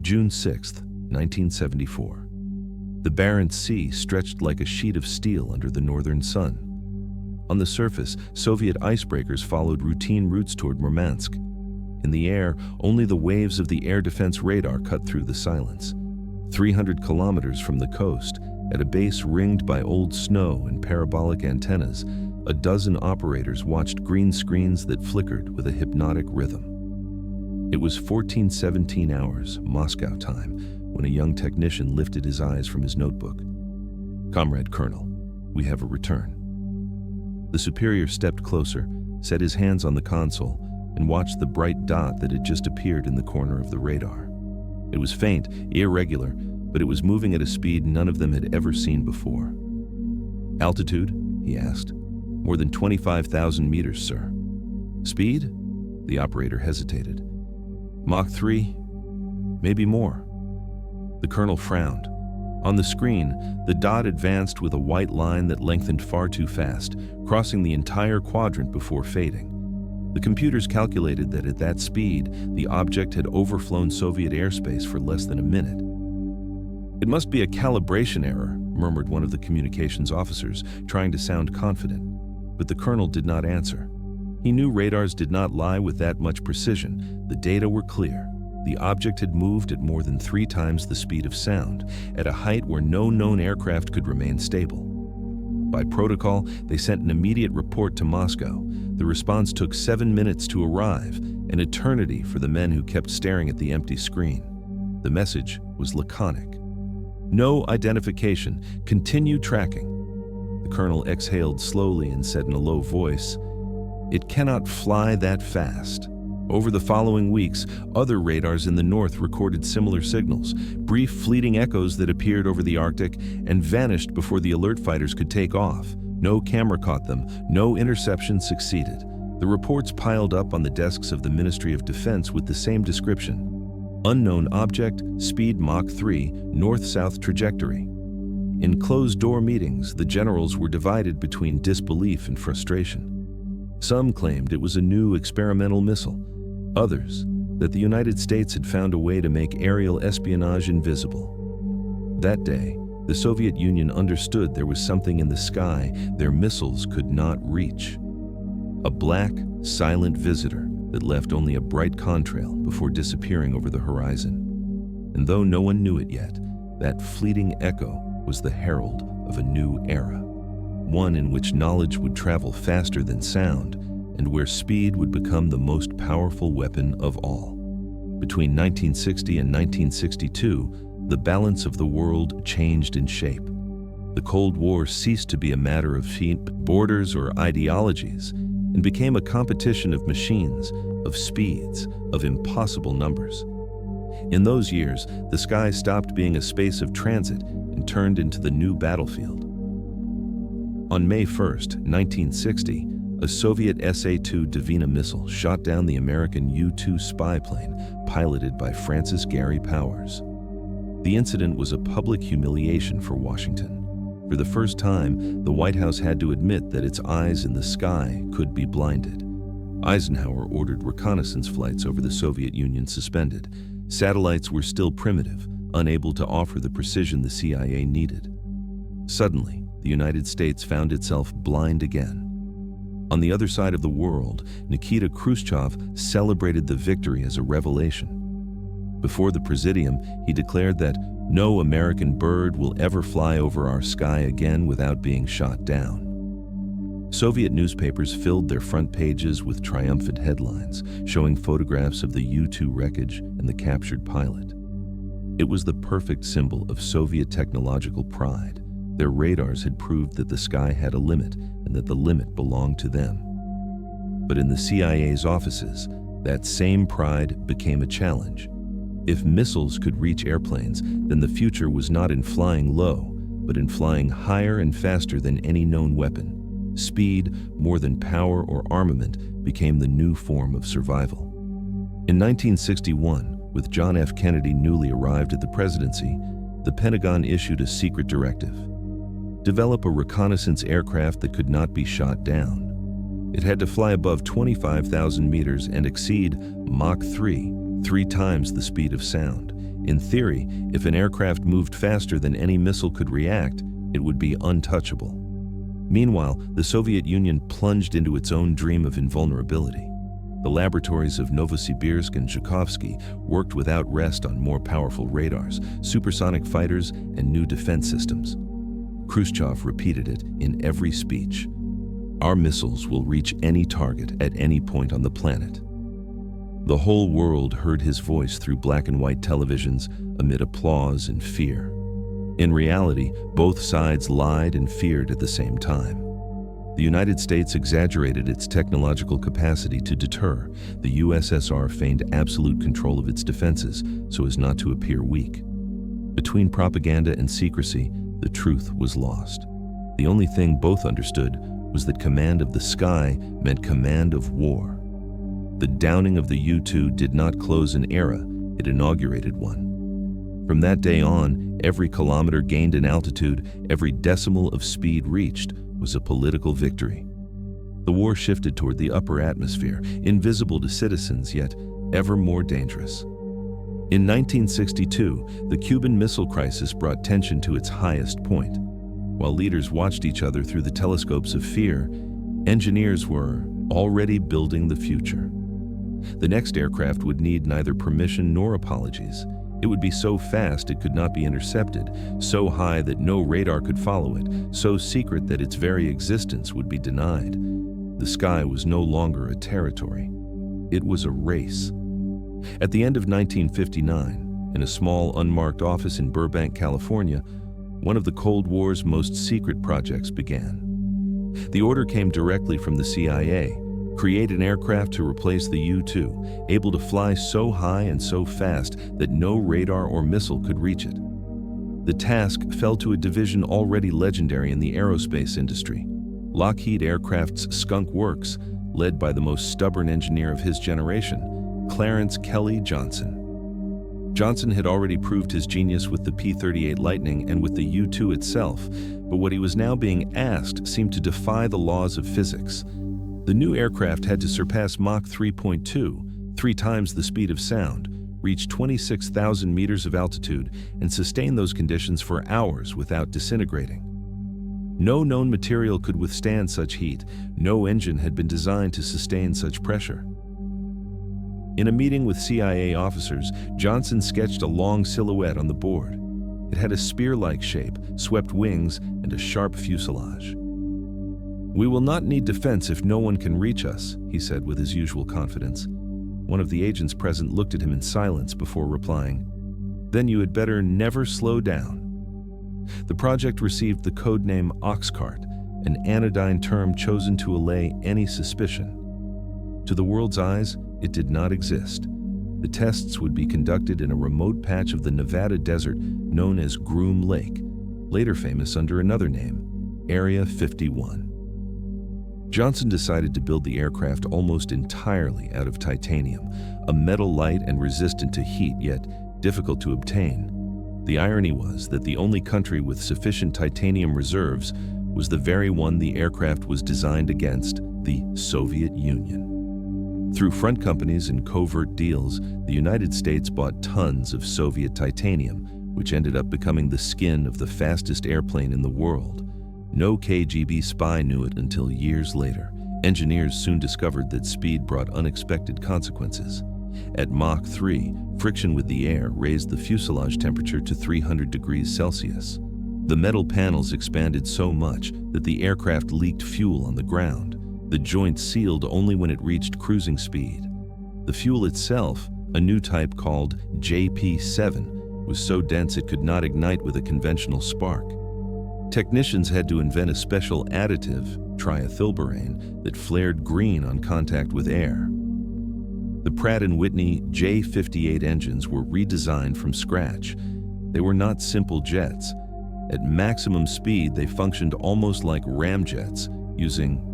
June 6, 1974. The Barents Sea stretched like a sheet of steel under the northern sun. On the surface, Soviet icebreakers followed routine routes toward Murmansk. In the air, only the waves of the air defense radar cut through the silence. 300 kilometers from the coast, at a base ringed by old snow and parabolic antennas, a dozen operators watched green screens that flickered with a hypnotic rhythm. It was 14:17 hours, Moscow time, when a young technician lifted his eyes from his notebook. "Comrade Colonel, we have a return." The superior stepped closer, set his hands on the console, and watched the bright dot that had just appeared in the corner of the radar. It was faint, irregular, but it was moving at a speed none of them had ever seen before. "Altitude?" he asked. "More than 25,000 meters, sir." "Speed?" The operator hesitated. "Mach 3? Maybe more." The colonel frowned. On the screen, the dot advanced with a white line that lengthened far too fast, crossing the entire quadrant before fading. The computers calculated that at that speed, the object had overflown Soviet airspace for less than a minute. "It must be a calibration error," murmured one of the communications officers, trying to sound confident. But the colonel did not answer. He knew radars did not lie with that much precision. The data were clear. The object had moved at more than 3 times the speed of sound, at a height where no known aircraft could remain stable. By protocol, they sent an immediate report to Moscow. The response took 7 minutes to arrive, an eternity for the men who kept staring at the empty screen. The message was laconic. "No identification. Continue tracking." The colonel exhaled slowly and said in a low voice, "It cannot fly that fast." Over the following weeks, other radars in the north recorded similar signals, brief fleeting echoes that appeared over the Arctic and vanished before the alert fighters could take off. No camera caught them, no interception succeeded. The reports piled up on the desks of the Ministry of Defense with the same description: unknown object, speed Mach 3, north-south trajectory. In closed-door meetings, the generals were divided between disbelief and frustration. Some claimed it was a new experimental missile. Others, that the United States had found a way to make aerial espionage invisible. That day, the Soviet Union understood there was something in the sky their missiles could not reach. A black, silent visitor that left only a bright contrail before disappearing over the horizon. And though no one knew it yet, that fleeting echo was the herald of a new era. One in which knowledge would travel faster than sound, and where speed would become the most powerful weapon of all. Between 1960 and 1962, the balance of the world changed in shape. The Cold War ceased to be a matter of borders or ideologies, and became a competition of machines, of speeds, of impossible numbers. In those years, the sky stopped being a space of transit and turned into the new battlefield. On May 1st, 1960, a Soviet SA-2 Dvina missile shot down the American U-2 spy plane piloted by Francis Gary Powers. The incident was a public humiliation for Washington. For the first time, the White House had to admit that its eyes in the sky could be blinded. Eisenhower ordered reconnaissance flights over the Soviet Union suspended. Satellites were still primitive, unable to offer the precision the CIA needed. Suddenly, the United States found itself blind again. On the other side of the world, Nikita Khrushchev celebrated the victory as a revelation. Before the Presidium, he declared that no American bird will ever fly over our sky again without being shot down. Soviet newspapers filled their front pages with triumphant headlines, showing photographs of the U-2 wreckage and the captured pilot. It was the perfect symbol of Soviet technological pride. Their radars had proved that the sky had a limit and that the limit belonged to them. But in the CIA's offices, that same pride became a challenge. If missiles could reach airplanes, then the future was not in flying low, but in flying higher and faster than any known weapon. Speed, more than power or armament, became the new form of survival. In 1961, with John F. Kennedy newly arrived at the presidency, the Pentagon issued a secret directive: develop a reconnaissance aircraft that could not be shot down. It had to fly above 25,000 meters and exceed Mach 3, 3 times the speed of sound. In theory, if an aircraft moved faster than any missile could react, it would be untouchable. Meanwhile, the Soviet Union plunged into its own dream of invulnerability. The laboratories of Novosibirsk and Zhukovsky worked without rest on more powerful radars, supersonic fighters, and new defense systems. Khrushchev repeated it in every speech. Our missiles will reach any target at any point on the planet. The whole world heard his voice through black and white televisions amid applause and fear. In reality, both sides lied and feared at the same time. The United States exaggerated its technological capacity to deter. The UdSSR feigned absolute control of its defenses so as not to appear weak. Between propaganda and secrecy, the truth was lost. The only thing both understood was that command of the sky meant command of war. The downing of the U-2 did not close an era, it inaugurated one. From that day on, every kilometer gained in altitude, every decimal of speed reached, was a political victory. The war shifted toward the upper atmosphere, invisible to citizens, yet ever more dangerous. In 1962, the Cuban Missile Crisis brought tension to its highest point. While leaders watched each other through the telescopes of fear, engineers were already building the future. The next aircraft would need neither permission nor apologies. It would be so fast it could not be intercepted, so high that no radar could follow it, so secret that its very existence would be denied. The sky was no longer a territory. It was a race. At the end of 1959, in a small unmarked office in Burbank, California, one of the Cold War's most secret projects began. The order came directly from the CIA. Create an aircraft to replace the U-2, able to fly so high and so fast that no radar or missile could reach it. The task fell to a division already legendary in the aerospace industry, Lockheed Aircraft's Skunk Works, led by the most stubborn engineer of his generation, Clarence Kelly Johnson. Johnson had already proved his genius with the P-38 Lightning and with the U-2 itself, but what he was now being asked seemed to defy the laws of physics. The new aircraft had to surpass Mach 3.2, 3 times the speed of sound, reach 26,000 meters of altitude, and sustain those conditions for hours without disintegrating. No known material could withstand such heat. No engine had been designed to sustain such pressure. In a meeting with CIA officers, Johnson sketched a long silhouette on the board. It had a spear-like shape, swept wings, and a sharp fuselage. "We will not need defense if no one can reach us," he said with his usual confidence. One of the agents present looked at him in silence before replying, "Then you had better never slow down." The project received the codename Oxcart, an anodyne term chosen to allay any suspicion. To the world's eyes, it did not exist. The tests would be conducted in a remote patch of the Nevada desert known as Groom Lake, later famous under another name, Area 51. Johnson decided to build the aircraft almost entirely out of titanium, a metal light and resistant to heat, yet difficult to obtain. The irony was that the only country with sufficient titanium reserves was the very one the aircraft was designed against, the Soviet Union. Through front companies and covert deals, the United States bought tons of Soviet titanium, which ended up becoming the skin of the fastest airplane in the world. No KGB spy knew it until years later. Engineers soon discovered that speed brought unexpected consequences. At Mach 3, friction with the air raised the fuselage temperature to 300 degrees Celsius. The metal panels expanded so much that the aircraft leaked fuel on the ground. The joint sealed only when it reached cruising speed. The fuel itself, a new type called JP-7, was so dense it could not ignite with a conventional spark. Technicians had to invent a special additive, triethylborane, that flared green on contact with air. The Pratt & Whitney J58 engines were redesigned from scratch. They were not simple jets. At maximum speed, they functioned almost like ramjets, using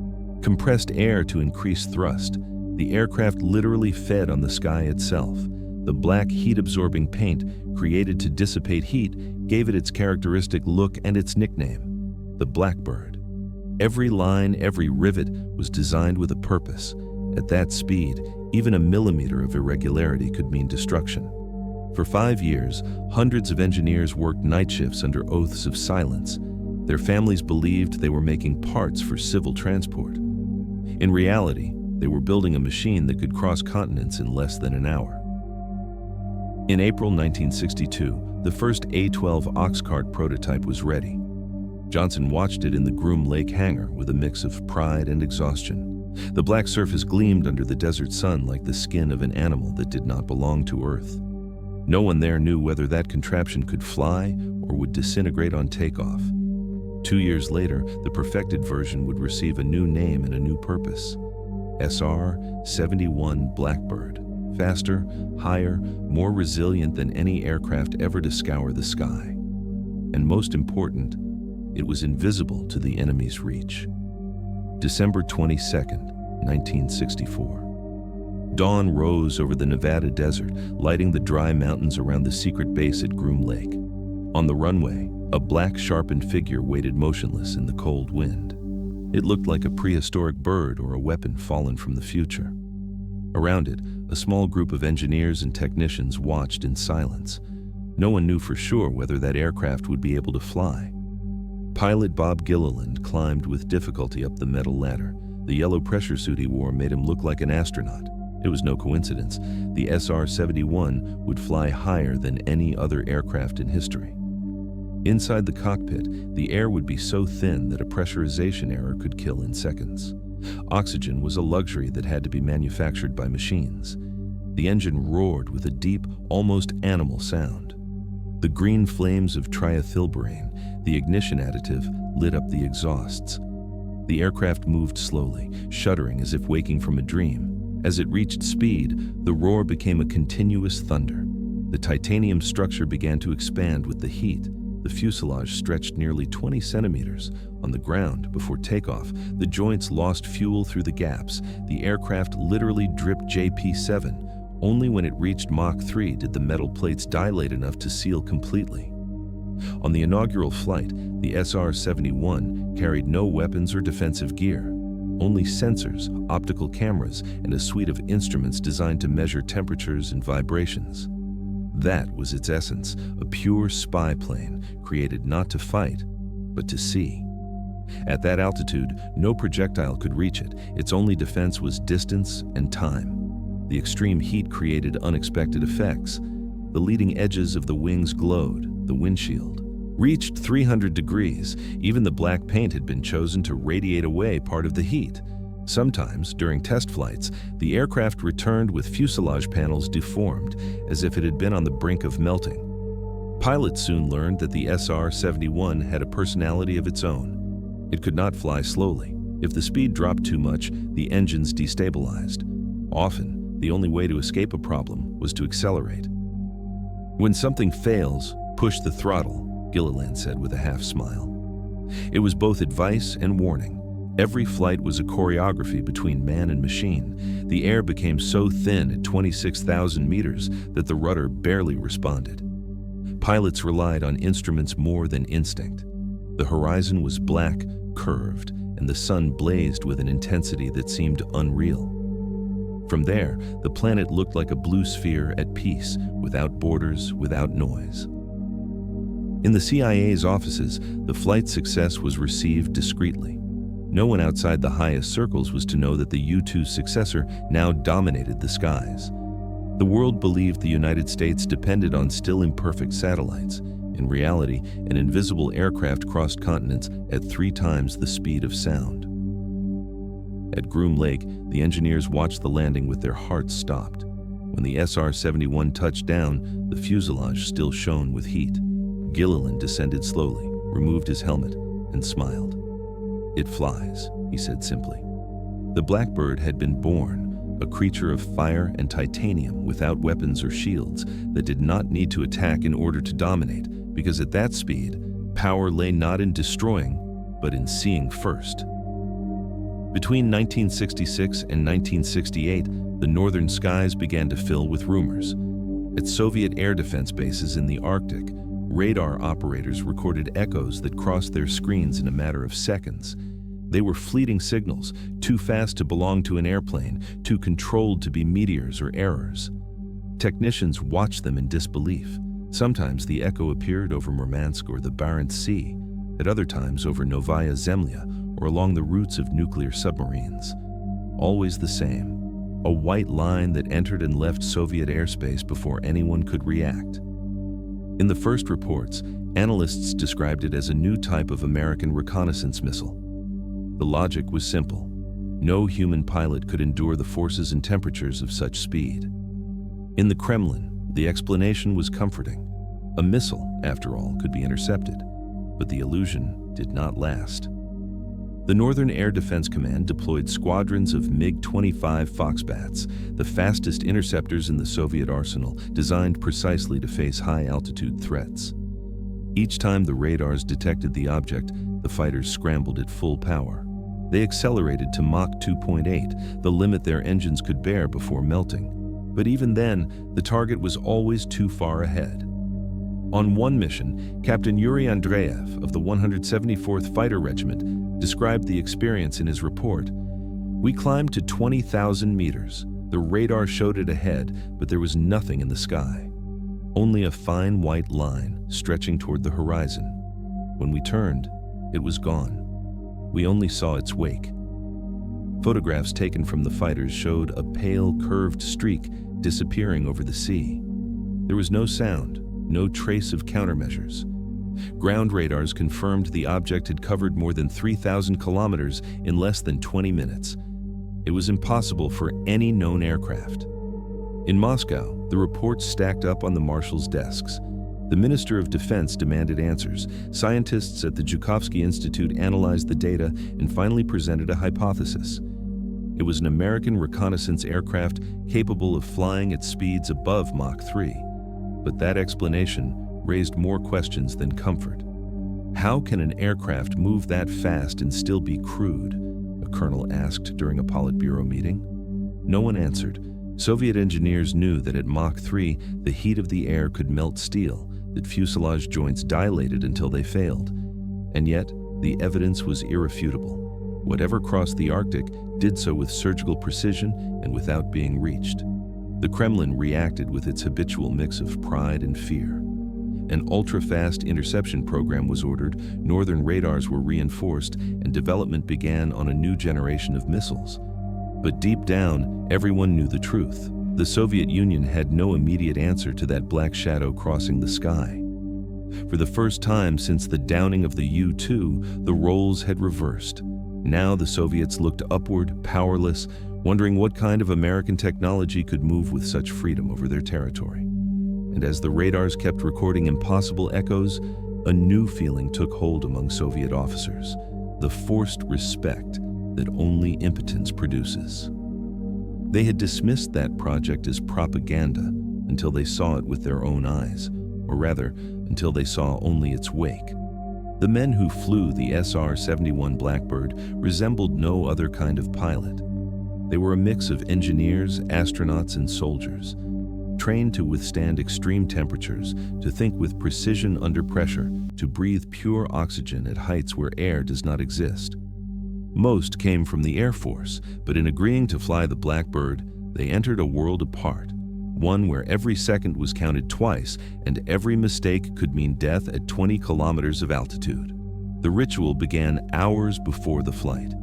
compressed air to increase thrust. The aircraft literally fed on the sky itself. The black heat-absorbing paint, created to dissipate heat, gave it its characteristic look and its nickname, the Blackbird. Every line, every rivet was designed with a purpose. At that speed, even a millimeter of irregularity could mean destruction. For 5 years, hundreds of engineers worked night shifts under oaths of silence. Their families believed they were making parts for civil transport. In reality, they were building a machine that could cross continents in less than an hour. In April 1962, the first A-12 oxcart prototype was ready. Johnson watched it in the Groom Lake hangar with a mix of pride and exhaustion. The black surface gleamed under the desert sun like the skin of an animal that did not belong to Earth. No one there knew whether that contraption could fly or would disintegrate on takeoff. 2 years later, the perfected version would receive a new name and a new purpose. SR-71 Blackbird. Faster, higher, more resilient than any aircraft ever to scour the sky. And most important, it was invisible to the enemy's reach. December 22, 1964. Dawn rose over the Nevada desert, lighting the dry mountains around the secret base at Groom Lake. On the runway, a black sharpened figure waited motionless in the cold wind. It looked like a prehistoric bird or a weapon fallen from the future. Around it, a small group of engineers and technicians watched in silence. No one knew for sure whether that aircraft would be able to fly. Pilot Bob Gilliland climbed with difficulty up the metal ladder. The yellow pressure suit he wore made him look like an astronaut. It was no coincidence. The SR-71 would fly higher than any other aircraft in history. Inside the cockpit, the air would be so thin that a pressurization error could kill in seconds. Oxygen was a luxury that had to be manufactured by machines. The engine roared with a deep, almost animal sound. The green flames of triethylberane, the ignition additive, lit up the exhausts. The aircraft moved slowly, shuddering as if waking from a dream. As it reached speed, the roar became a continuous thunder. The titanium structure began to expand with the heat. The fuselage stretched nearly 20 centimeters. On the ground, before takeoff, the joints lost fuel through the gaps. The aircraft literally dripped JP-7. Only when it reached Mach 3 did the metal plates dilate enough to seal completely. On the inaugural flight, the SR-71 carried no weapons or defensive gear. Only sensors, optical cameras, and a suite of instruments designed to measure temperatures and vibrations. That was its essence, a pure spy plane, created not to fight, but to see. At that altitude, no projectile could reach it. Its only defense was distance and time. The extreme heat created unexpected effects. The leading edges of the wings glowed. The windshield reached 300 degrees. Even the black paint had been chosen to radiate away part of the heat. Sometimes, during test flights, the aircraft returned with fuselage panels deformed, as if it had been on the brink of melting. Pilots soon learned that the SR-71 had a personality of its own. It could not fly slowly. If the speed dropped too much, the engines destabilized. Often, the only way to escape a problem was to accelerate. "When something fails, push the throttle," Gilliland said with a half-smile. It was both advice and warning. Every flight was a choreography between man and machine. The air became so thin at 26,000 meters that the rudder barely responded. Pilots relied on instruments more than instinct. The horizon was black, curved, and the sun blazed with an intensity that seemed unreal. From there, the planet looked like a blue sphere at peace, without borders, without noise. In the CIA's offices, the flight's success was received discreetly. No one outside the highest circles was to know that the U-2's successor now dominated the skies. The world believed the United States depended on still imperfect satellites. In reality, an invisible aircraft crossed continents at 3 times the speed of sound. At Groom Lake, the engineers watched the landing with their hearts stopped. When the SR-71 touched down, the fuselage still shone with heat. Gilliland descended slowly, removed his helmet, and smiled. "It flies," he said simply. The Blackbird had been born, a creature of fire and titanium without weapons or shields that did not need to attack in order to dominate, because at that speed, power lay not in destroying, but in seeing first. Between 1966 and 1968, the northern skies began to fill with rumors. At Soviet air defense bases in the Arctic, radar operators recorded echoes that crossed their screens in a matter of seconds. They were fleeting signals, too fast to belong to an airplane, too controlled to be meteors or errors. Technicians watched them in disbelief. Sometimes the echo appeared over Murmansk or the Barents Sea, at other times over Novaya Zemlya or along the routes of nuclear submarines. Always the same, a white line that entered and left Soviet airspace before anyone could react. In the first reports, analysts described it as a new type of American reconnaissance missile. The logic was simple. No human pilot could endure the forces and temperatures of such speed. In the Kremlin, the explanation was comforting. A missile, after all, could be intercepted, but the illusion did not last. The Northern Air Defense Command deployed squadrons of MiG-25 Foxbats, the fastest interceptors in the Soviet arsenal, designed precisely to face high-altitude threats. Each time the radars detected the object, the fighters scrambled at full power. They accelerated to Mach 2.8, the limit their engines could bear before melting. But even then, the target was always too far ahead. On one mission, Captain Yuri Andreev of the 174th Fighter Regiment described the experience in his report. "We climbed to 20,000 meters. The radar showed it ahead, but there was nothing in the sky. Only a fine white line stretching toward the horizon. When we turned, it was gone. We only saw its wake." Photographs taken from the fighters showed a pale, curved streak disappearing over the sea. There was no sound, no trace of countermeasures. Ground radars confirmed the object had covered more than 3,000 kilometers in less than 20 minutes. It was impossible for any known aircraft. In Moscow, the reports stacked up on the marshal's desks. The Minister of Defense demanded answers. Scientists at the Zhukovsky Institute analyzed the data and finally presented a hypothesis. It was an American reconnaissance aircraft capable of flying at speeds above Mach 3. But that explanation raised more questions than comfort. How can an aircraft move that fast and still be crewed? A colonel asked during a Politburo meeting. No one answered. Soviet engineers knew that at Mach 3, the heat of the air could melt steel, that fuselage joints dilated until they failed. And yet, the evidence was irrefutable. Whatever crossed the Arctic did so with surgical precision and without being reached. The Kremlin reacted with its habitual mix of pride and fear. An ultra-fast interception program was ordered, northern radars were reinforced, and development began on a new generation of missiles. But deep down, everyone knew the truth. The Soviet Union had no immediate answer to that black shadow crossing the sky. For the first time since the downing of the U-2, the roles had reversed. Now the Soviets looked upward, powerless, wondering what kind of American technology could move with such freedom over their territory. And as the radars kept recording impossible echoes, a new feeling took hold among Soviet officers, the forced respect that only impotence produces. They had dismissed that project as propaganda until they saw it with their own eyes, or rather, until they saw only its wake. The men who flew the SR-71 Blackbird resembled no other kind of pilot. They were a mix of engineers, astronauts, and soldiers, trained to withstand extreme temperatures, to think with precision under pressure, to breathe pure oxygen at heights where air does not exist. Most came from the Air Force, but in agreeing to fly the Blackbird, they entered a world apart, one where every second was counted twice and every mistake could mean death at 20 kilometers of altitude. The ritual began hours before the flight.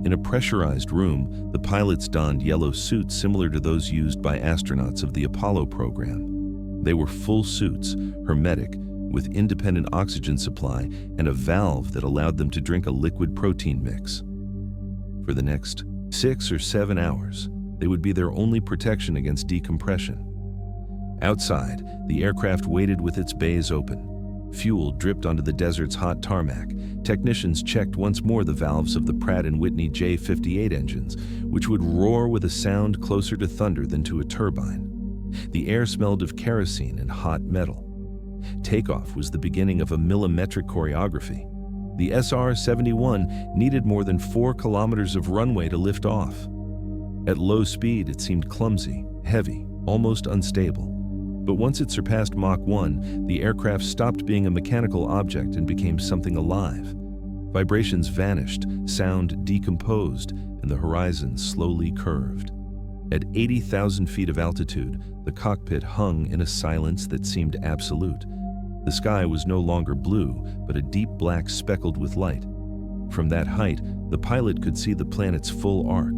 In a pressurized room, the pilots donned yellow suits similar to those used by astronauts of the Apollo program. They were full suits, hermetic, with independent oxygen supply and a valve that allowed them to drink a liquid protein mix. For the next 6 or 7 hours, they would be their only protection against decompression. Outside, the aircraft waited with its bays open. Fuel dripped onto the desert's hot tarmac. Technicians checked once more the valves of the Pratt & Whitney J58 engines, which would roar with a sound closer to thunder than to a turbine. The air smelled of kerosene and hot metal. Takeoff was the beginning of a millimetric choreography. The SR-71 needed more than 4 kilometers of runway to lift off. At low speed, it seemed clumsy, heavy, almost unstable. But once it surpassed Mach 1, the aircraft stopped being a mechanical object and became something alive. Vibrations vanished, sound decomposed, and the horizon slowly curved. At 80,000 feet of altitude, the cockpit hung in a silence that seemed absolute. The sky was no longer blue, but a deep black speckled with light. From that height, the pilot could see the planet's full arc.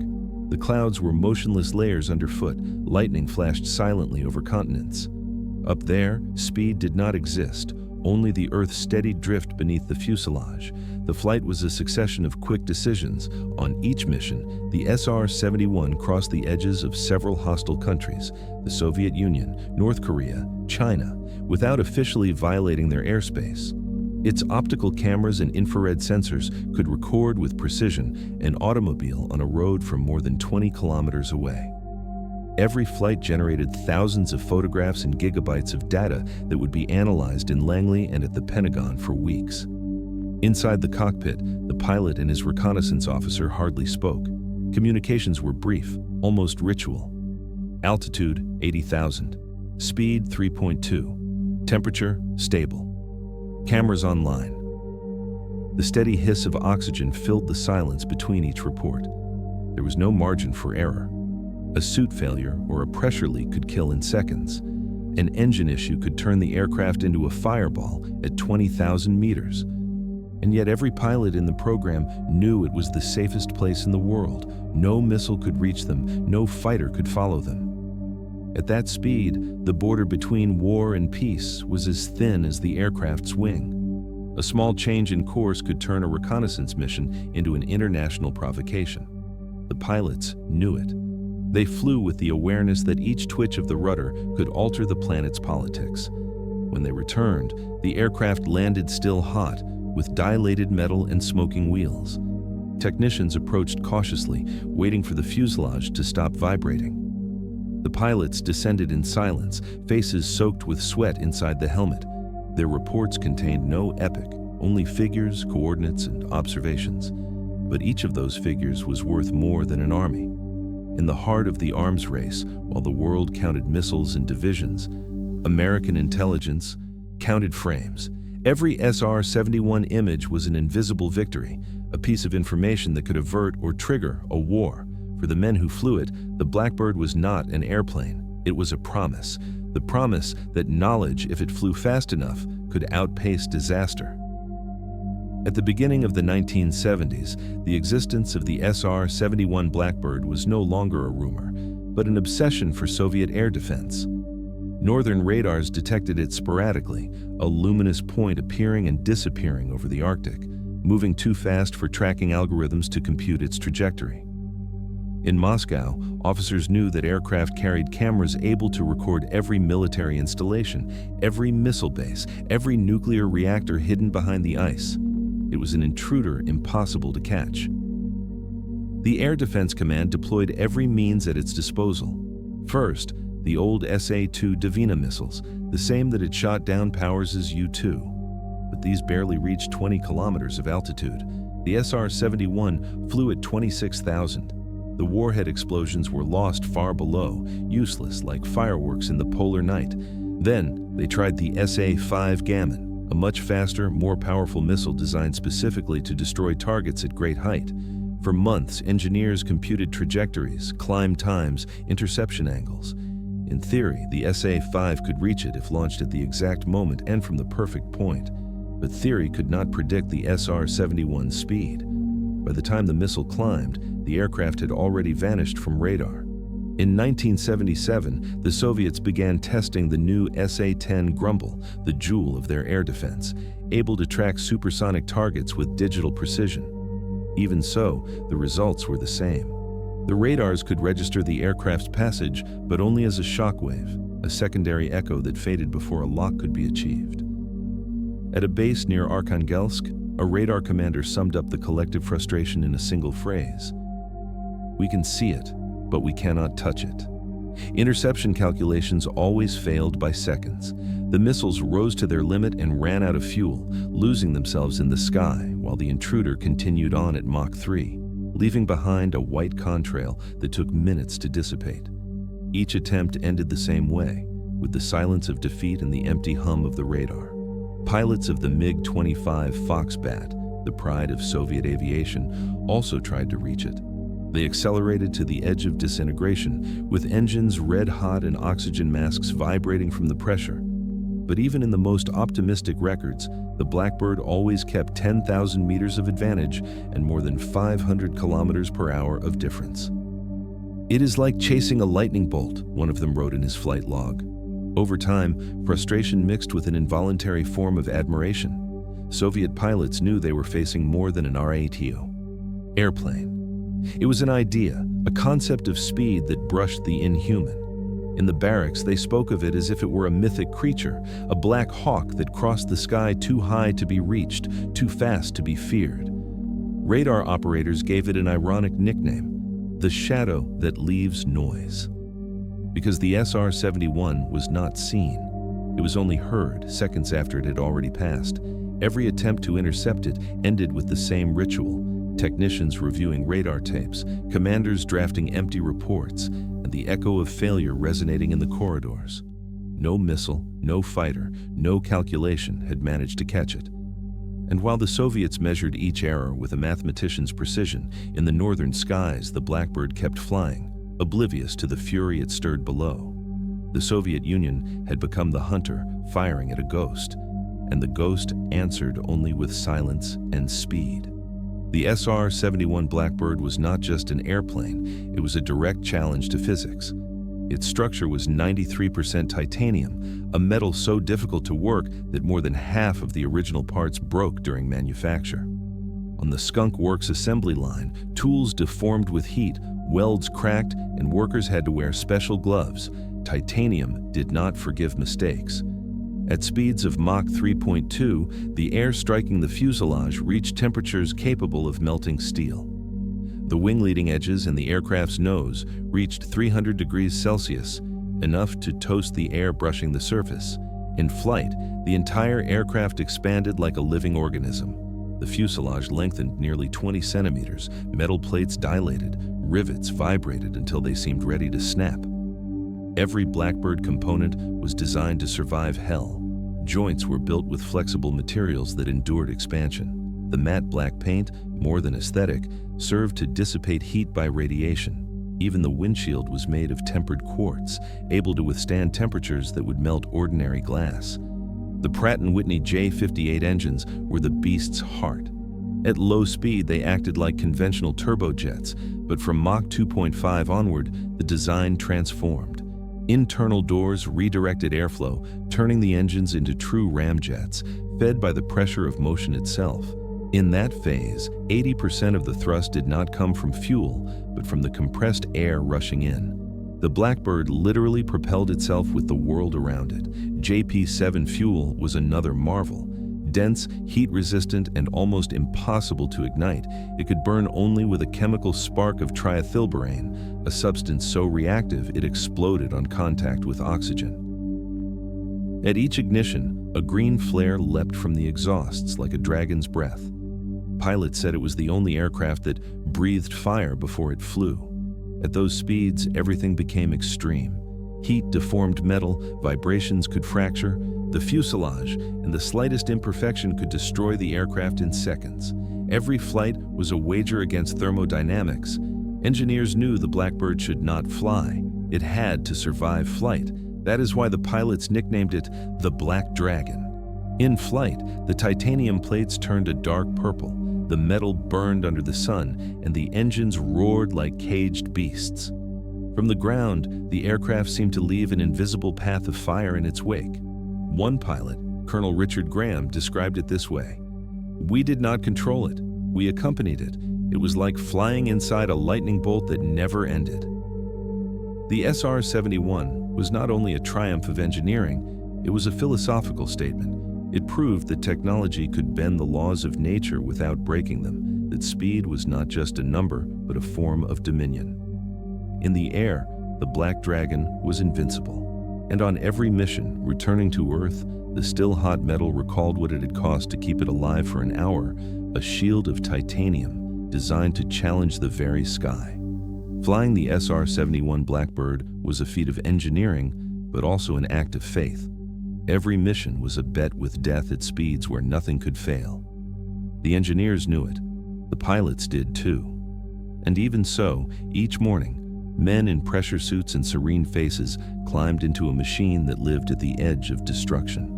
The clouds were motionless layers underfoot, lightning flashed silently over continents. Up there, speed did not exist, only the Earth's steady drift beneath the fuselage. The flight was a succession of quick decisions. On each mission, the SR-71 crossed the edges of several hostile countries, the Soviet Union, North Korea, China, without officially violating their airspace. Its optical cameras and infrared sensors could record with precision an automobile on a road from more than 20 kilometers away. Every flight generated thousands of photographs and gigabytes of data that would be analyzed in Langley and at the Pentagon for weeks. Inside the cockpit, the pilot and his reconnaissance officer hardly spoke. Communications were brief, almost ritual. Altitude, 80,000. Speed, 3.2. Temperature, stable. Cameras online. The steady hiss of oxygen filled the silence between each report. There was no margin for error. A suit failure or a pressure leak could kill in seconds. An engine issue could turn the aircraft into a fireball at 20,000 meters. And yet every pilot in the program knew it was the safest place in the world. No missile could reach them, no fighter could follow them. At that speed, the border between war and peace was as thin as the aircraft's wing. A small change in course could turn a reconnaissance mission into an international provocation. The pilots knew it. They flew with the awareness that each twitch of the rudder could alter the planet's politics. When they returned, the aircraft landed still hot, with dilated metal and smoking wheels. Technicians approached cautiously, waiting for the fuselage to stop vibrating. The pilots descended in silence, faces soaked with sweat inside the helmet. Their reports contained no epic, only figures, coordinates, and observations. But each of those figures was worth more than an army. In the heart of the arms race, while the world counted missiles and divisions, American intelligence counted frames. Every SR-71 image was an invisible victory, a piece of information that could avert or trigger a war. For the men who flew it, the Blackbird was not an airplane. It was a promise. The promise that knowledge, if it flew fast enough, could outpace disaster. At the beginning of the 1970s, the existence of the SR-71 Blackbird was no longer a rumor, but an obsession for Soviet air defense. Northern radars detected it sporadically, a luminous point appearing and disappearing over the Arctic, moving too fast for tracking algorithms to compute its trajectory. In Moscow, officers knew that aircraft carried cameras able to record every military installation, every missile base, every nuclear reactor hidden behind the ice. It was an intruder impossible to catch. The Air Defense Command deployed every means at its disposal. First, the old SA-2 Dvina missiles, the same that had shot down Powers' U-2. But these barely reached 20 kilometers of altitude. The SR-71 flew at 26,000. The warhead explosions were lost far below, useless like fireworks in the polar night. Then, they tried the SA-5 Gammon, a much faster, more powerful missile designed specifically to destroy targets at great height. For months, engineers computed trajectories, climb times, interception angles. In theory, the SA-5 could reach it if launched at the exact moment and from the perfect point. But theory could not predict the SR-71's speed. By the time the missile climbed, the aircraft had already vanished from radar. In 1977, the Soviets began testing the new SA-10 Grumble, the jewel of their air defense, able to track supersonic targets with digital precision. Even so, the results were the same. The radars could register the aircraft's passage, but only as a shockwave, a secondary echo that faded before a lock could be achieved. At a base near Arkhangelsk, a radar commander summed up the collective frustration in a single phrase. "We can see it, but we cannot touch it." Interception calculations always failed by seconds. The missiles rose to their limit and ran out of fuel, losing themselves in the sky while the intruder continued on at Mach 3, leaving behind a white contrail that took minutes to dissipate. Each attempt ended the same way, with the silence of defeat and the empty hum of the radar. Pilots of the MiG-25 Foxbat, the pride of Soviet aviation, also tried to reach it. They accelerated to the edge of disintegration, with engines red hot and oxygen masks vibrating from the pressure. But even in the most optimistic records, the Blackbird always kept 10,000 meters of advantage and more than 500 kilometers per hour of difference. "It is like chasing a lightning bolt," one of them wrote in his flight log. Over time, frustration mixed with an involuntary form of admiration. Soviet pilots knew they were facing more than an RATO airplane. It was an idea, a concept of speed that brushed the inhuman. In the barracks, they spoke of it as if it were a mythic creature, a black hawk that crossed the sky too high to be reached, too fast to be feared. Radar operators gave it an ironic nickname, the shadow that leaves noise. Because the SR-71 was not seen, it was only heard seconds after it had already passed. Every attempt to intercept it ended with the same ritual: technicians reviewing radar tapes, commanders drafting empty reports, and the echo of failure resonating in the corridors. No missile, no fighter, no calculation had managed to catch it. And while the Soviets measured each error with a mathematician's precision, in the northern skies the Blackbird kept flying, oblivious to the fury it stirred below. The Soviet Union had become the hunter, firing at a ghost, and the ghost answered only with silence and speed. The SR-71 Blackbird was not just an airplane, it was a direct challenge to physics. Its structure was 93% titanium, a metal so difficult to work that more than half of the original parts broke during manufacture. On the Skunk Works assembly line, tools deformed with heat, welds cracked, and workers had to wear special gloves. Titanium did not forgive mistakes. At speeds of Mach 3.2, the air striking the fuselage reached temperatures capable of melting steel. The wing leading edges and the aircraft's nose reached 300 degrees Celsius, enough to toast the air brushing the surface. In flight, the entire aircraft expanded like a living organism. The fuselage lengthened nearly 20 centimeters, metal plates dilated, rivets vibrated until they seemed ready to snap. Every Blackbird component was designed to survive hell. Joints were built with flexible materials that endured expansion. The matte black paint, more than aesthetic, served to dissipate heat by radiation. Even the windshield was made of tempered quartz, able to withstand temperatures that would melt ordinary glass. The Pratt & Whitney J58 engines were the beast's heart. At low speed, they acted like conventional turbojets, but from Mach 2.5 onward, the design transformed. Internal doors redirected airflow, turning the engines into true ramjets, fed by the pressure of motion itself. In that phase, 80% of the thrust did not come from fuel, but from the compressed air rushing in. The Blackbird literally propelled itself with the world around it. JP-7 fuel was another marvel. Dense, heat-resistant, and almost impossible to ignite, it could burn only with a chemical spark of triethylborane, a substance so reactive it exploded on contact with oxygen. At each ignition, a green flare leapt from the exhausts like a dragon's breath. Pilots said it was the only aircraft that breathed fire before it flew. At those speeds, everything became extreme. Heat deformed metal, vibrations could fracture the fuselage, and the slightest imperfection could destroy the aircraft in seconds. Every flight was a wager against thermodynamics. Engineers knew the Blackbird should not fly. It had to survive flight. That is why the pilots nicknamed it the Black Dragon. In flight, the titanium plates turned a dark purple. The metal burned under the sun, and the engines roared like caged beasts. From the ground, the aircraft seemed to leave an invisible path of fire in its wake. One pilot, Colonel Richard Graham, described it this way: "We did not control it. We accompanied it. It was like flying inside a lightning bolt that never ended." The SR-71 was not only a triumph of engineering, it was a philosophical statement. It proved that technology could bend the laws of nature without breaking them, that speed was not just a number, but a form of dominion. In the air, the Black Dragon was invincible. And on every mission, returning to Earth, the still hot metal recalled what it had cost to keep it alive for an hour, a shield of titanium designed to challenge the very sky. Flying the SR-71 Blackbird was a feat of engineering, but also an act of faith. Every mission was a bet with death at speeds where nothing could fail. The engineers knew it. The pilots did too. And even so, each morning, men in pressure suits and serene faces climbed into a machine that lived at the edge of destruction.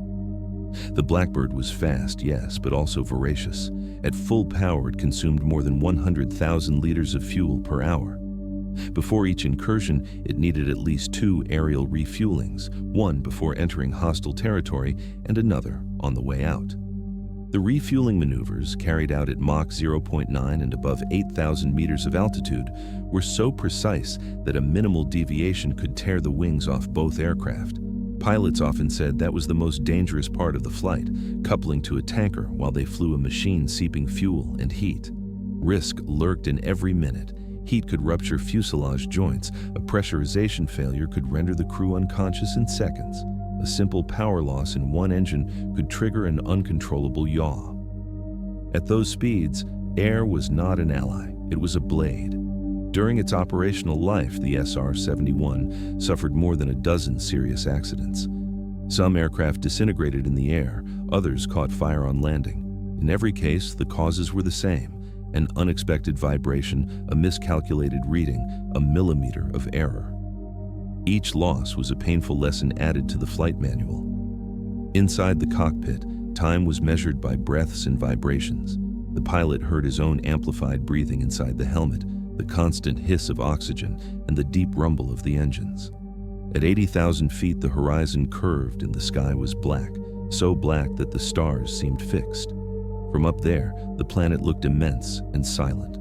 The Blackbird was fast, yes, but also voracious. At full power, it consumed more than 100,000 liters of fuel per hour. Before each incursion, it needed at least 2 aerial refuelings, one before entering hostile territory and another on the way out. The refueling maneuvers, carried out at Mach 0.9 and above 8,000 meters of altitude, were so precise that a minimal deviation could tear the wings off both aircraft. Pilots often said that was the most dangerous part of the flight, coupling to a tanker while they flew a machine seeping fuel and heat. Risk lurked in every minute. Heat could rupture fuselage joints. A pressurization failure could render the crew unconscious in seconds. A simple power loss in one engine could trigger an uncontrollable yaw. At those speeds, air was not an ally, it was a blade. During its operational life, the SR-71 suffered more than a dozen serious accidents. Some aircraft disintegrated in the air, others caught fire on landing. In every case, the causes were the same: an unexpected vibration, a miscalculated reading, a millimeter of error. Each loss was a painful lesson added to the flight manual. Inside the cockpit, time was measured by breaths and vibrations. The pilot heard his own amplified breathing inside the helmet, the constant hiss of oxygen, and the deep rumble of the engines. At 80,000 feet, the horizon curved and the sky was black, so black that the stars seemed fixed. From up there, the planet looked immense and silent.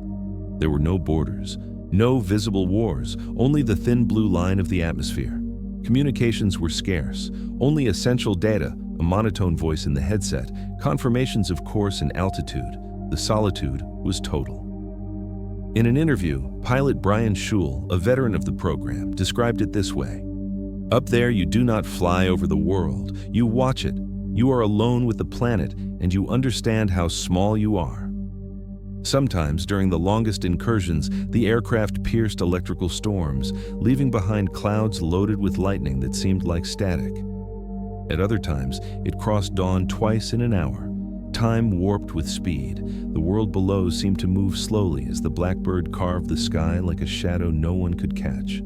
There were no borders, no visible wars, only the thin blue line of the atmosphere. Communications were scarce, only essential data, a monotone voice in the headset, confirmations of course and altitude. The solitude was total. In an interview, pilot Brian Schul, a veteran of the program, described it this way: "Up there, you do not fly over the world, you watch it. You are alone with the planet, and you understand how small you are." Sometimes, during the longest incursions, the aircraft pierced electrical storms, leaving behind clouds loaded with lightning that seemed like static. At other times, it crossed dawn twice in an hour. Time warped with speed. The world below seemed to move slowly as the Blackbird carved the sky like a shadow no one could catch.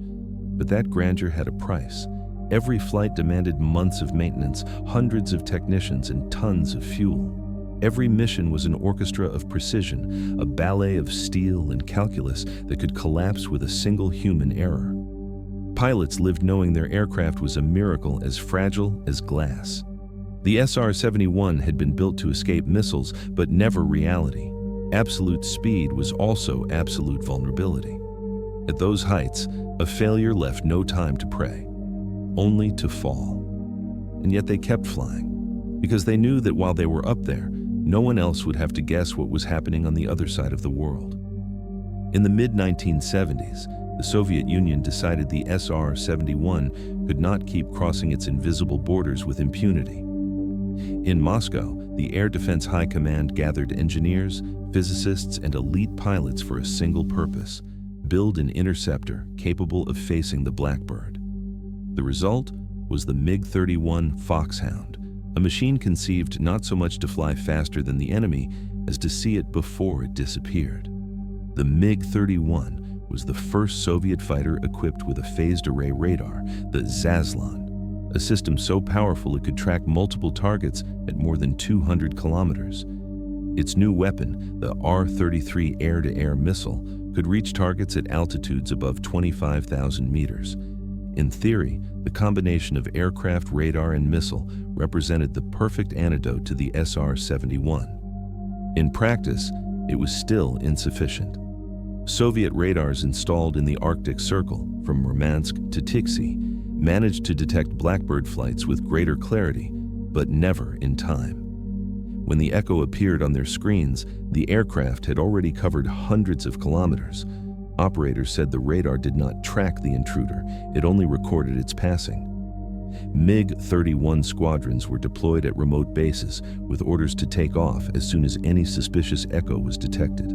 But that grandeur had a price. Every flight demanded months of maintenance, hundreds of technicians, and tons of fuel. Every mission was an orchestra of precision, a ballet of steel and calculus that could collapse with a single human error. Pilots lived knowing their aircraft was a miracle as fragile as glass. The SR-71 had been built to escape missiles, but never reality. Absolute speed was also absolute vulnerability. At those heights, a failure left no time to pray, only to fall. And yet they kept flying, because they knew that while they were up there, no one else would have to guess what was happening on the other side of the world. In the mid-1970s, the Soviet Union decided the SR-71 could not keep crossing its invisible borders with impunity. In Moscow, the Air Defense High Command gathered engineers, physicists, and elite pilots for a single purpose: build an interceptor capable of facing the Blackbird. The result was the MiG-31 Foxhound, a machine conceived not so much to fly faster than the enemy as to see it before it disappeared. The MiG-31 was the first Soviet fighter equipped with a phased array radar, the Zaslon, a system so powerful it could track multiple targets at more than 200 kilometers. Its new weapon, the R-33 air-to-air missile, could reach targets at altitudes above 25,000 meters. In theory, the combination of aircraft, radar, and missile represented the perfect antidote to the SR-71. In practice, it was still insufficient. Soviet radars installed in the Arctic Circle, from Murmansk to Tiksi, managed to detect Blackbird flights with greater clarity, but never in time. When the echo appeared on their screens, the aircraft had already covered hundreds of kilometers. Operators said the radar did not track the intruder, it only recorded its passing. MiG-31 squadrons were deployed at remote bases with orders to take off as soon as any suspicious echo was detected.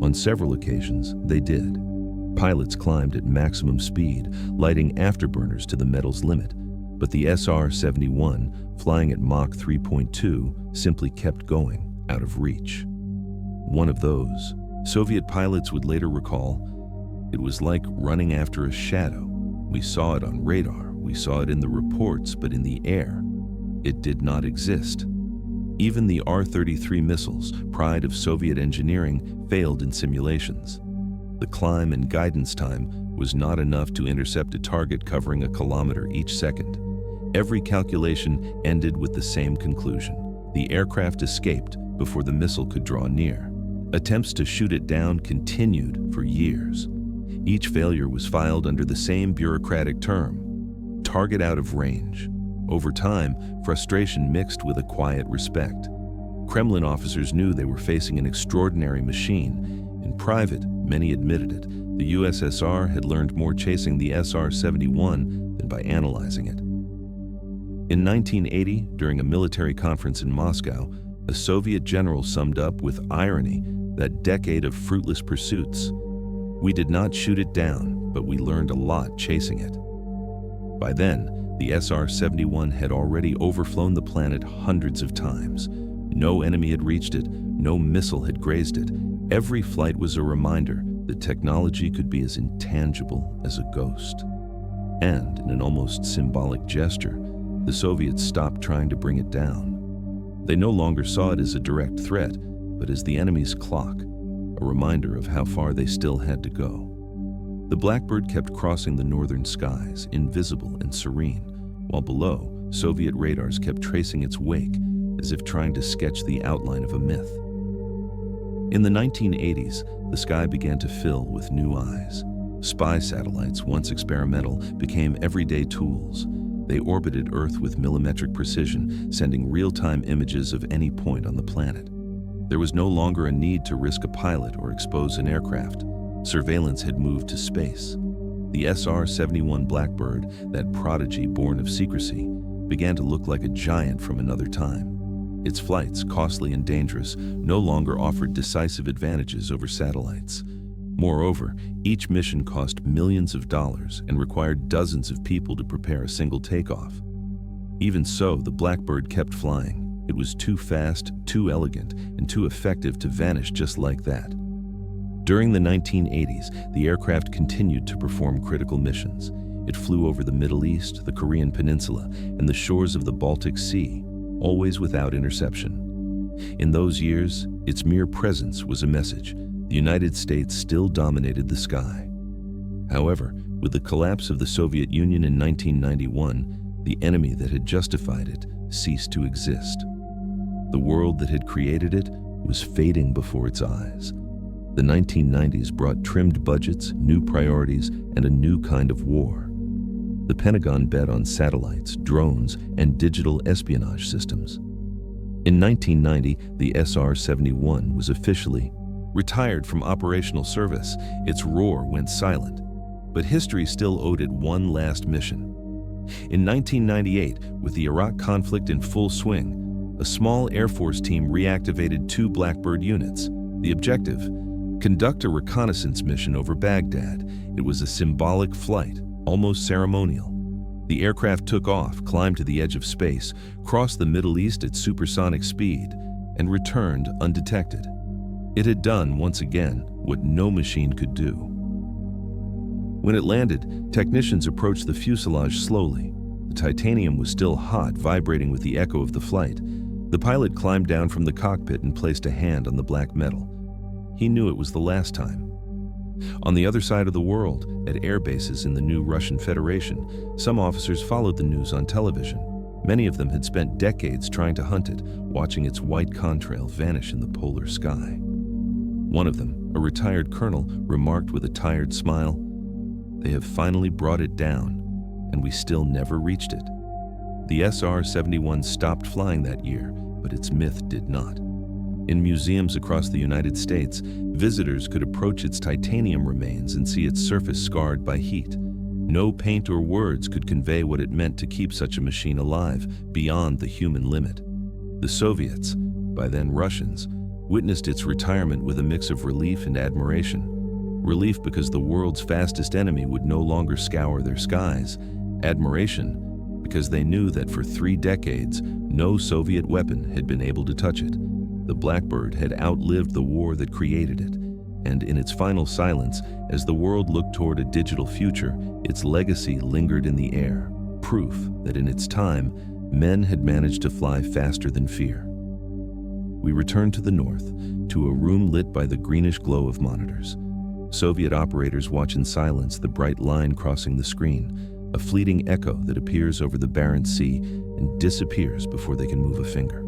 On several occasions, they did. Pilots climbed at maximum speed, lighting afterburners to the metal's limit, but the SR-71, flying at Mach 3.2, simply kept going, out of reach. One of those Soviet pilots would later recall, "It was like running after a shadow. We saw it on radar, we saw it in the reports, but in the air, it did not exist." Even the R-33 missiles, pride of Soviet engineering, failed in simulations. The climb and guidance time was not enough to intercept a target covering a kilometer each second. Every calculation ended with the same conclusion. The aircraft escaped before the missile could draw near. Attempts to shoot it down continued for years. Each failure was filed under the same bureaucratic term: target out of range. Over time, frustration mixed with a quiet respect. Kremlin officers knew they were facing an extraordinary machine. In private, many admitted it. The UdSSR had learned more chasing the SR-71 than by analyzing it. In 1980, during a military conference in Moscow, a Soviet general summed up with irony that decade of fruitless pursuits. "We did not shoot it down, but we learned a lot chasing it." By then, the SR-71 had already overflown the planet hundreds of times. No enemy had reached it, no missile had grazed it. Every flight was a reminder that technology could be as intangible as a ghost. And, in an almost symbolic gesture, the Soviets stopped trying to bring it down. They no longer saw it as a direct threat, but as the enemy's clock, a reminder of how far they still had to go. The Blackbird kept crossing the northern skies, invisible and serene, while below, Soviet radars kept tracing its wake, as if trying to sketch the outline of a myth. In the 1980s, the sky began to fill with new eyes. Spy satellites, once experimental, became everyday tools. They orbited Earth with millimetric precision, sending real-time images of any point on the planet. There was no longer a need to risk a pilot or expose an aircraft. Surveillance had moved to space. The SR-71 Blackbird, that prodigy born of secrecy, began to look like a giant from another time. Its flights, costly and dangerous, no longer offered decisive advantages over satellites. Moreover, each mission cost millions of dollars and required dozens of people to prepare a single takeoff. Even so, the Blackbird kept flying. It was too fast, too elegant, and too effective to vanish just like that. During the 1980s, the aircraft continued to perform critical missions. It flew over the Middle East, the Korean Peninsula, and the shores of the Baltic Sea, always without interception. In those years, its mere presence was a message. The United States still dominated the sky. However, with the collapse of the Soviet Union in 1991, the enemy that had justified it ceased to exist. The world that had created it was fading before its eyes. The 1990s brought trimmed budgets, new priorities, and a new kind of war. The Pentagon bet on satellites, drones, and digital espionage systems. In 1990, the SR-71 was officially retired from operational service. Its roar went silent, but history still owed it one last mission. In 1998, with the Iraq conflict in full swing, a small Air Force team reactivated 2 Blackbird units. The objective? Conduct a reconnaissance mission over Baghdad. It was a symbolic flight, almost ceremonial. The aircraft took off, climbed to the edge of space, crossed the Middle East at supersonic speed, and returned undetected. It had done, once again, what no machine could do. When it landed, technicians approached the fuselage slowly. The titanium was still hot, vibrating with the echo of the flight. The pilot climbed down from the cockpit and placed a hand on the black metal. He knew it was the last time. On the other side of the world, at air bases in the new Russian Federation, some officers followed the news on television. Many of them had spent decades trying to hunt it, watching its white contrail vanish in the polar sky. One of them, a retired colonel, remarked with a tired smile, "They have finally brought it down, and we still never reached it." The SR-71 stopped flying that year, but its myth did not. In museums across the United States, visitors could approach its titanium remains and see its surface scarred by heat. No paint or words could convey what it meant to keep such a machine alive beyond the human limit. The Soviets, by then Russians, witnessed its retirement with a mix of relief and admiration. Relief because the world's fastest enemy would no longer scour their skies. Admiration because they knew that for 3 decades, no Soviet weapon had been able to touch it. The Blackbird had outlived the war that created it, And in its final silence, as the world looked toward a digital future, its legacy lingered in the air, proof that in its time, men had managed to fly faster than fear. We returned to the north, to a room lit by the greenish glow of monitors. Soviet operators watch in silence the bright line crossing the screen, a fleeting echo that appears over the Barents Sea and disappears before they can move a finger.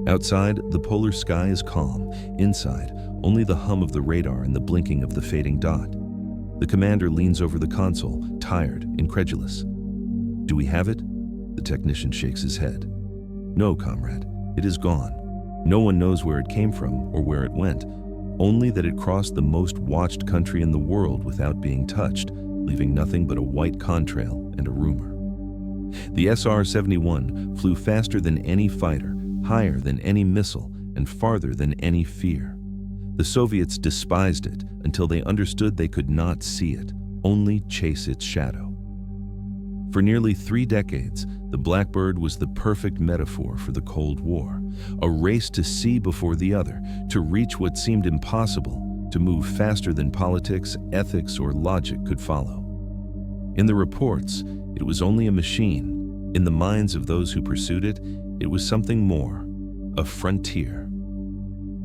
Outside, the polar sky is calm. Inside, only the hum of the radar and the blinking of the fading dot. The commander leans over the console, tired, incredulous. "Do we have it?" The technician shakes his head. "No, comrade, it is gone. No one knows where it came from or where it went, only that it crossed the most watched country in the world without being touched, leaving nothing but a white contrail and a rumor." The SR-71 flew faster than any fighter, higher than any missile, and farther than any fear. The Soviets despised it until they understood they could not see it, only chase its shadow. For nearly 3 decades, the Blackbird was the perfect metaphor for the Cold War, a race to see before the other, to reach what seemed impossible, to move faster than politics, ethics, or logic could follow. In the reports, it was only a machine. In the minds of those who pursued it, it was something more, a frontier.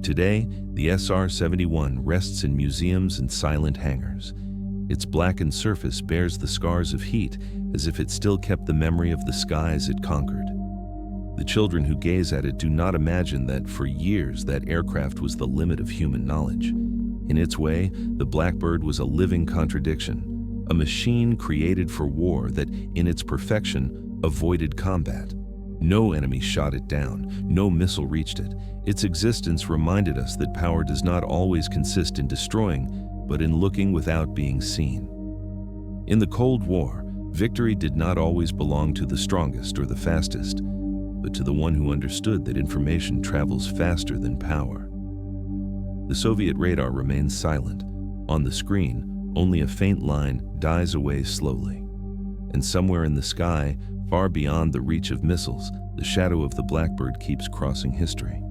Today, the SR-71 rests in museums and silent hangars. Its blackened surface bears the scars of heat, as if it still kept the memory of the skies it conquered. The children who gaze at it do not imagine that for years that aircraft was the limit of human knowledge. In its way, the Blackbird was a living contradiction, a machine created for war that, in its perfection, avoided combat. No enemy shot it down, no missile reached it. Its existence reminded us that power does not always consist in destroying, but in looking without being seen. In the Cold War, victory did not always belong to the strongest or the fastest, but to the one who understood that information travels faster than power. The Soviet radar remains silent. On the screen, only a faint line dies away slowly. And somewhere in the sky, far beyond the reach of missiles, the shadow of the Blackbird keeps crossing history.